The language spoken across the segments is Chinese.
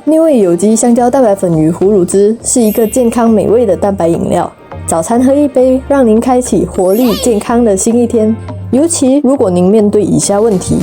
New E 有机香蕉蛋白粉与胡乳汁是一个健康美味的蛋白饮料，早餐喝一杯，让您开启活力健康的新一天。尤其如果您面对以下问题：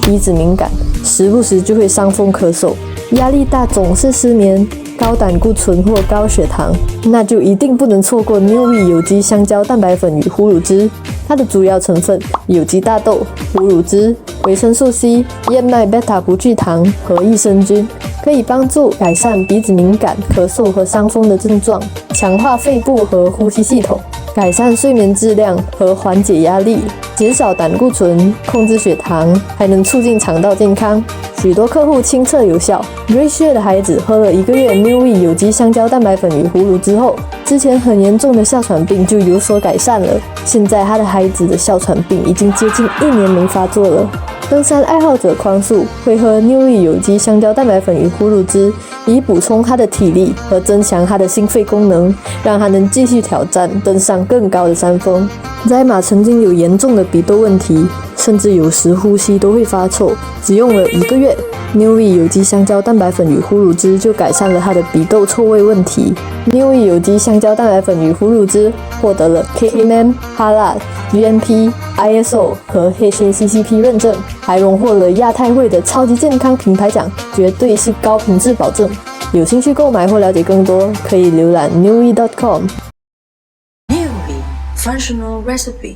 鼻子敏感，时不时就会伤风咳嗽，压力大总是失眠，高胆固醇或高血糖，那就一定不能错过 New E 有机香蕉蛋白粉与胡乳汁。它的主要成分有机大豆、胡乳汁、维生素 C、燕麦贝塔不聚糖和益生菌，可以帮助改善鼻子敏感、咳嗽和伤风的症状，强化肺部和呼吸系统，改善睡眠质量和缓解压力，减少胆固醇，控制血糖，还能促进肠道健康。许多客户亲测有效。Rachel 的孩子喝了1个月 New E 有机香蕉蛋白粉与胡乳之后，之前很严重的哮喘病就有所改善了。现在他的孩子的哮喘病已经接近1年没发作了。登山爱好者匡素会喝 New E 有机香蕉蛋白粉与胡乳汁，以补充他的体力和增强他的心肺功能，让他能继续挑战登上更高的山峰。Zaima 曾经有严重的鼻窦问题，甚至有时呼吸都会发臭，只用了1个月 ，New E 有机香蕉蛋白粉与胡乳汁就改善了他的鼻窦臭味问题。New E 有机香蕉蛋白粉与胡乳汁获得了 KMM、HALAL、GMP、ISO 和 HACCP 认证，还荣获了亚太会的超级健康品牌奖，绝对是高品质保证。有兴趣购买或了解更多，可以浏览 newe.com。New E Functional Recipe